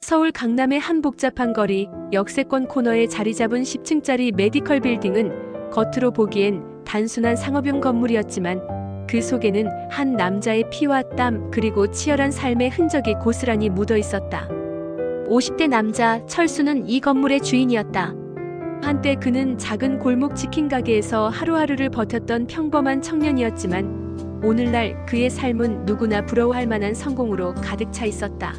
서울 강남의 한 복잡한 거리, 역세권 코너에 자리 잡은 10층짜리 메디컬 빌딩은 겉으로 보기엔 단순한 상업용 건물이었지만 그 속에는 한 남자의 피와 땀 그리고 치열한 삶의 흔적이 고스란히 묻어 있었다. 50대 남자 철수는 이 건물의 주인이었다. 한때 그는 작은 골목 치킨 가게에서 하루하루를 버텼던 평범한 청년이었지만 오늘날 그의 삶은 누구나 부러워할 만한 성공으로 가득 차 있었다.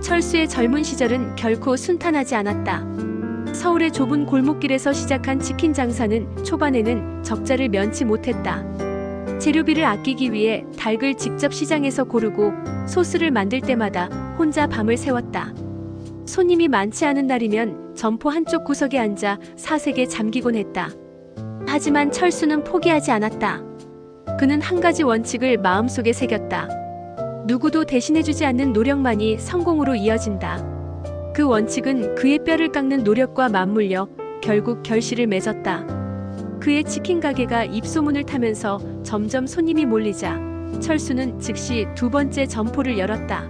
철수의 젊은 시절은 결코 순탄하지 않았다. 서울의 좁은 골목길에서 시작한 치킨 장사는 초반에는 적자를 면치 못했다. 재료비를 아끼기 위해 닭을 직접 시장에서 고르고 소스를 만들 때마다 혼자 밤을 새웠다. 손님이 많지 않은 날이면 점포 한쪽 구석에 앉아 사색에 잠기곤 했다. 하지만 철수는 포기하지 않았다. 그는 한 가지 원칙을 마음속에 새겼다. 누구도 대신해주지 않는 노력만이 성공으로 이어진다. 그 원칙은 그의 뼈를 깎는 노력과 맞물려 결국 결실을 맺었다. 그의 치킨 가게가 입소문을 타면서 점점 손님이 몰리자 철수는 즉시 두 번째 점포를 열었다.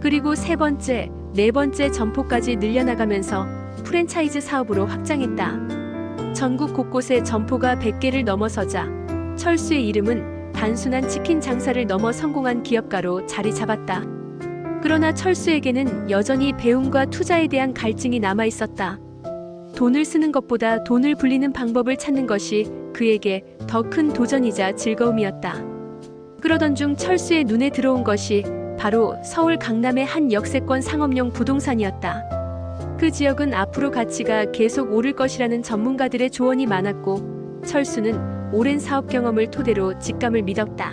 그리고 세 번째, 네 번째 점포까지 늘려나가면서 프랜차이즈 사업으로 확장했다. 전국 곳곳에 점포가 100개를 넘어서자 철수의 이름은 단순한 치킨 장사를 넘어 성공한 기업가로 자리 잡았다. 그러나 철수에게는 여전히 배움과 투자에 대한 갈증이 남아 있었다. 돈을 쓰는 것보다 돈을 불리는 방법을 찾는 것이 그에게 더 큰 도전이자 즐거움이었다. 그러던 중 철수의 눈에 들어온 것이 바로 서울 강남의 한 역세권 상업용 부동산이었다. 그 지역은 앞으로 가치가 계속 오를 것이라는 전문가들의 조언이 많았고 철수는 오랜 사업 경험을 토대로 직감을 믿었다.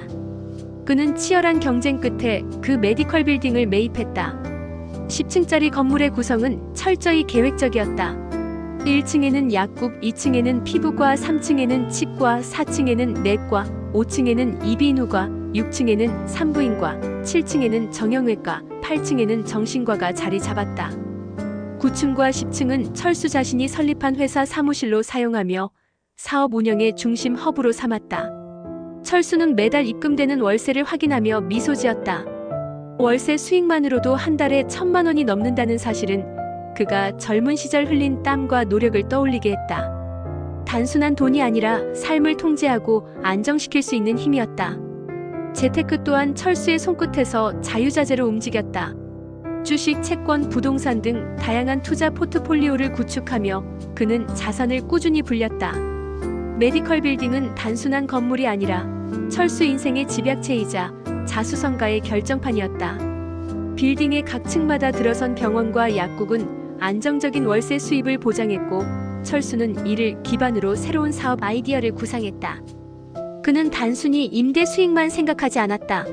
그는 치열한 경쟁 끝에 그 메디컬 빌딩을 매입했다. 10층짜리 건물의 구성은 철저히 계획적이었다. 1층에는 약국, 2층에는 피부과, 3층에는 치과, 4층에는 내과, 5층에는 이비인후과, 6층에는 산부인과, 7층에는 정형외과, 8층에는 정신과가 자리 잡았다. 9층과 10층은 철수 자신이 설립한 회사 사무실로 사용하며 사업 운영의 중심 허브로 삼았다. 철수는 매달 입금되는 월세를 확인하며 미소 지었다. 월세 수익만으로도 한 달에 1,000만 원이 넘는다는 사실은 그가 젊은 시절 흘린 땀과 노력을 떠올리게 했다. 단순한 돈이 아니라 삶을 통제하고 안정시킬 수 있는 힘이었다. 재테크 또한 철수의 손끝에서 자유자재로 움직였다. 주식, 채권, 부동산 등 다양한 투자 포트폴리오를 구축하며 그는 자산을 꾸준히 불렸다. 메디컬 빌딩은 단순한 건물이 아니라 철수 인생의 집약체이자 자수성가의 결정판이었다. 빌딩의 각 층마다 들어선 병원과 약국은 안정적인 월세 수입을 보장했고 철수는 이를 기반으로 새로운 사업 아이디어를 구상했다. 그는 단순히 임대 수익만 생각하지 않았다.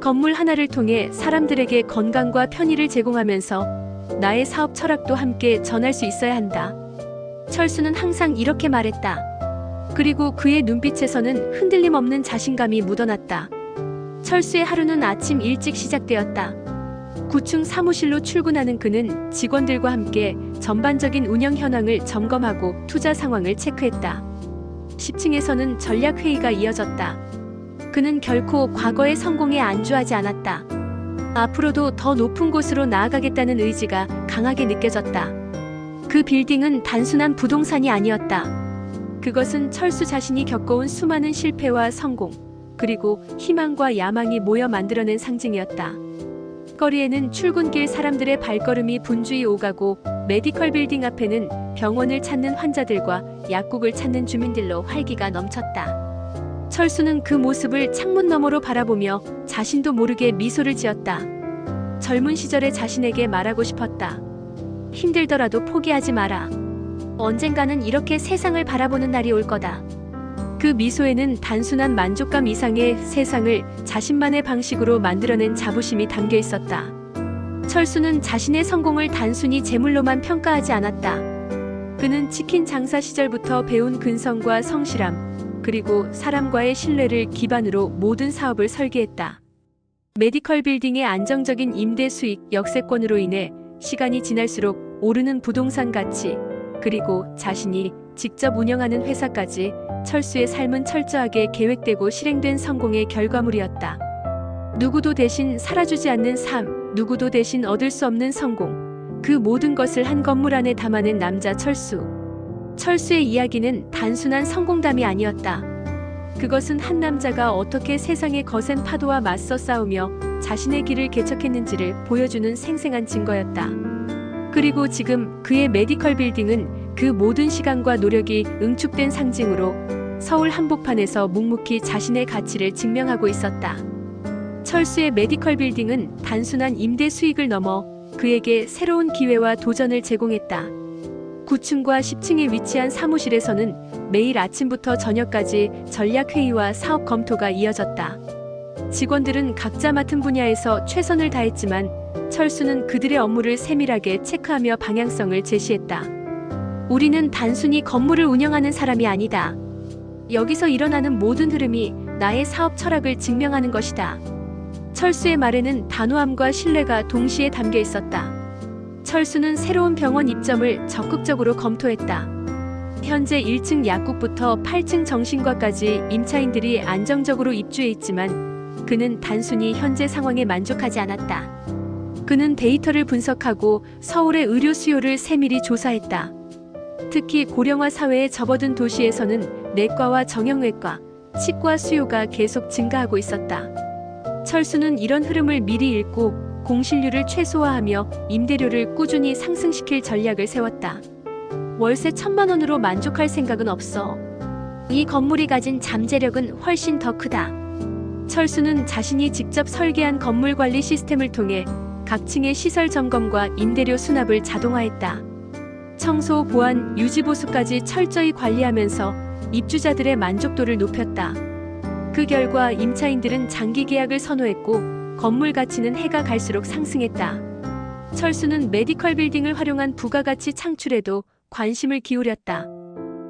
건물 하나를 통해 사람들에게 건강과 편의를 제공하면서 나의 사업 철학도 함께 전할 수 있어야 한다. 철수는 항상 이렇게 말했다. 그리고 그의 눈빛에서는 흔들림 없는 자신감이 묻어났다. 철수의 하루는 아침 일찍 시작되었다. 9층 사무실로 출근하는 그는 직원들과 함께 전반적인 운영 현황을 점검하고 투자 상황을 체크했다. 10층에서는 전략 회의가 이어졌다. 그는 결코 과거의 성공에 안주하지 않았다. 앞으로도 더 높은 곳으로 나아가겠다는 의지가 강하게 느껴졌다. 그 빌딩은 단순한 부동산이 아니었다. 그것은 철수 자신이 겪어온 수많은 실패와 성공, 그리고 희망과 야망이 모여 만들어낸 상징이었다. 거리에는 출근길 사람들의 발걸음이 분주히 오가고 메디컬 빌딩 앞에는 병원을 찾는 환자들과 약국을 찾는 주민들로 활기가 넘쳤다. 철수는 그 모습을 창문 너머로 바라보며 자신도 모르게 미소를 지었다. 젊은 시절의 자신에게 말하고 싶었다. 힘들더라도 포기하지 마라. 언젠가는 이렇게 세상을 바라보는 날이 올 거다. 그 미소에는 단순한 만족감 이상의 세상을 자신만의 방식으로 만들어낸 자부심이 담겨 있었다. 철수는 자신의 성공을 단순히 재물로만 평가하지 않았다. 그는 치킨 장사 시절부터 배운 근성과 성실함, 그리고 사람과의 신뢰를 기반으로 모든 사업을 설계했다. 메디컬 빌딩의 안정적인 임대 수익, 역세권으로 인해 시간이 지날수록 오르는 부동산 가치, 그리고 자신이 직접 운영하는 회사까지 철수의 삶은 철저하게 계획되고 실행된 성공의 결과물이었다. 누구도 대신 살아주지 않는 삶, 누구도 대신 얻을 수 없는 성공. 그 모든 것을 한 건물 안에 담아낸 남자 철수. 철수의 이야기는 단순한 성공담이 아니었다. 그것은 한 남자가 어떻게 세상의 거센 파도와 맞서 싸우며 자신의 길을 개척했는지를 보여주는 생생한 증거였다. 그리고 지금 그의 메디컬 빌딩은 그 모든 시간과 노력이 응축된 상징으로 서울 한복판에서 묵묵히 자신의 가치를 증명하고 있었다. 철수의 메디컬 빌딩은 단순한 임대 수익을 넘어 그에게 새로운 기회와 도전을 제공했다. 9층과 10층에 위치한 사무실에서는 매일 아침부터 저녁까지 전략회의와 사업 검토가 이어졌다. 직원들은 각자 맡은 분야에서 최선을 다했지만 철수는 그들의 업무를 세밀하게 체크하며 방향성을 제시했다. 우리는 단순히 건물을 운영하는 사람이 아니다. 여기서 일어나는 모든 흐름이 나의 사업 철학을 증명하는 것이다. 철수의 말에는 단호함과 신뢰가 동시에 담겨 있었다. 철수는 새로운 병원 입점을 적극적으로 검토했다. 현재 1층 약국부터 8층 정신과까지 임차인들이 안정적으로 입주해 있지만 그는 단순히 현재 상황에 만족하지 않았다. 그는 데이터를 분석하고 서울의 의료 수요를 세밀히 조사했다. 특히 고령화 사회에 접어든 도시에서는 내과와 정형외과, 치과 수요가 계속 증가하고 있었다. 철수는 이런 흐름을 미리 읽고 공실률을 최소화하며 임대료를 꾸준히 상승시킬 전략을 세웠다. 월세 1,000만 원으로 만족할 생각은 없어. 이 건물이 가진 잠재력은 훨씬 더 크다. 철수는 자신이 직접 설계한 건물 관리 시스템을 통해 각 층의 시설 점검과 임대료 수납을 자동화했다. 청소, 보안, 유지 보수까지 철저히 관리하면서 입주자들의 만족도를 높였다. 그 결과 임차인들은 장기 계약을 선호했고 건물 가치는 해가 갈수록 상승했다. 철수는 메디컬 빌딩을 활용한 부가가치 창출에도 관심을 기울였다.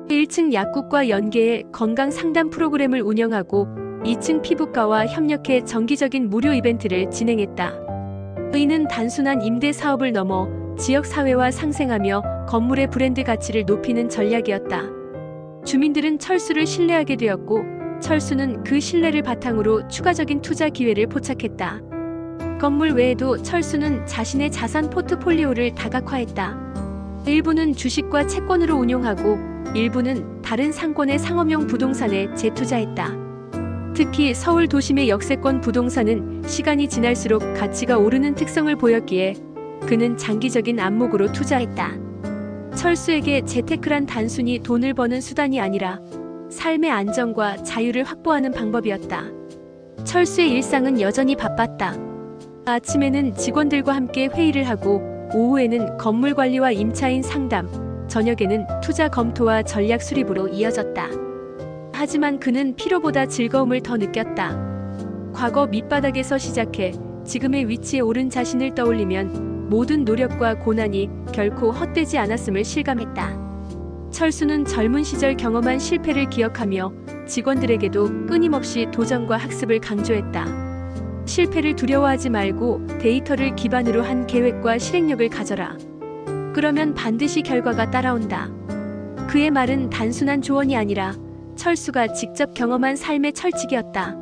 1층 약국과 연계해 건강 상담 프로그램을 운영하고 2층 피부과와 협력해 정기적인 무료 이벤트를 진행했다. 이는 단순한 임대 사업을 넘어 지역 사회와 상생하며 건물의 브랜드 가치를 높이는 전략이었다. 주민들은 철수를 신뢰하게 되었고 철수는 그 신뢰를 바탕으로 추가적인 투자 기회를 포착했다. 건물 외에도 철수는 자신의 자산 포트폴리오를 다각화했다. 일부는 주식과 채권으로 운용하고 일부는 다른 상권의 상업용 부동산에 재투자했다. 특히 서울 도심의 역세권 부동산은 시간이 지날수록 가치가 오르는 특성을 보였기에 그는 장기적인 안목으로 투자했다. 철수에게 재테크란 단순히 돈을 버는 수단이 아니라 삶의 안정과 자유를 확보하는 방법이었다. 철수의 일상은 여전히 바빴다. 아침에는 직원들과 함께 회의를 하고 오후에는 건물 관리와 임차인 상담, 저녁에는 투자 검토와 전략 수립으로 이어졌다. 하지만 그는 피로보다 즐거움을 더 느꼈다. 과거 밑바닥에서 시작해 지금의 위치에 오른 자신을 떠올리면 모든 노력과 고난이 결코 헛되지 않았음을 실감했다. 철수는 젊은 시절 경험한 실패를 기억하며 직원들에게도 끊임없이 도전과 학습을 강조했다. 실패를 두려워하지 말고 데이터를 기반으로 한 계획과 실행력을 가져라. 그러면 반드시 결과가 따라온다. 그의 말은 단순한 조언이 아니라 철수가 직접 경험한 삶의 철칙이었다.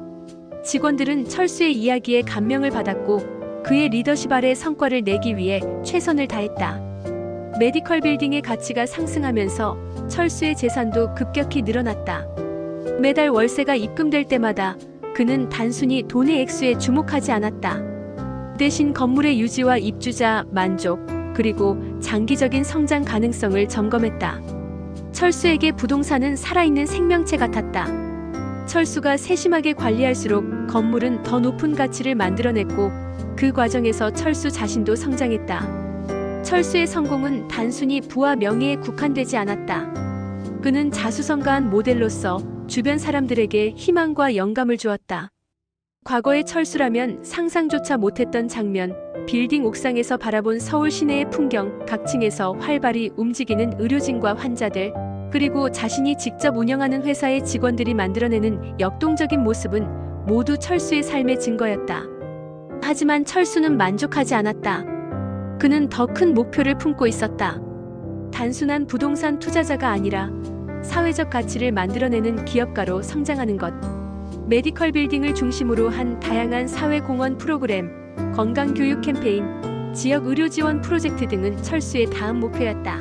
직원들은 철수의 이야기에 감명을 받았고 그의 리더십 아래 성과를 내기 위해 최선을 다했다. 메디컬 빌딩의 가치가 상승하면서 철수의 재산도 급격히 늘어났다. 매달 월세가 입금될 때마다 그는 단순히 돈의 액수에 주목하지 않았다. 대신 건물의 유지와 입주자 만족, 그리고 장기적인 성장 가능성을 점검했다. 철수에게 부동산은 살아있는 생명체 같았다. 철수가 세심하게 관리할수록 건물은 더 높은 가치를 만들어냈고 그 과정에서 철수 자신도 성장했다. 철수의 성공은 단순히 부와 명예에 국한되지 않았다. 그는 자수성가한 모델로서 주변 사람들에게 희망과 영감을 주었다. 과거의 철수라면 상상조차 못했던 장면, 빌딩 옥상에서 바라본 서울 시내의 풍경, 각 층에서 활발히 움직이는 의료진과 환자들, 그리고 자신이 직접 운영하는 회사의 직원들이 만들어내는 역동적인 모습은 모두 철수의 삶의 증거였다. 하지만 철수는 만족하지 않았다. 그는 더 큰 목표를 품고 있었다. 단순한 부동산 투자자가 아니라 사회적 가치를 만들어내는 기업가로 성장하는 것. 메디컬 빌딩을 중심으로 한 다양한 사회 공헌 프로그램, 건강교육 캠페인, 지역 의료 지원 프로젝트 등은 철수의 다음 목표였다.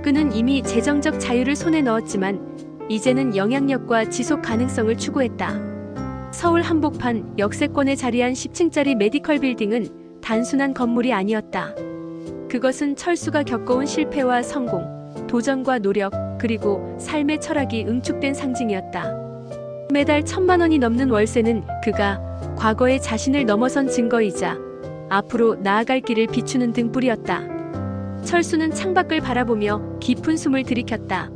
그는 이미 재정적 자유를 손에 넣었지만 이제는 영향력과 지속 가능성을 추구했다. 서울 한복판 역세권에 자리한 10층짜리 메디컬 빌딩은 단순한 건물이 아니었다. 그것은 철수가 겪어온 실패와 성공, 도전과 노력, 그리고 삶의 철학이 응축된 상징이었다. 매달 1,000만 원이 넘는 월세는 그가 과거의 자신을 넘어선 증거이자 앞으로 나아갈 길을 비추는 등불이었다. 철수는 창밖을 바라보며 깊은 숨을 들이켰다.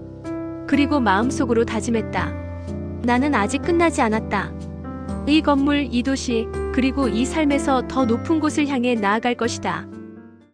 그리고 마음속으로 다짐했다. 나는 아직 끝나지 않았다. 이 건물, 이 도시, 그리고 이 삶에서 더 높은 곳을 향해 나아갈 것이다.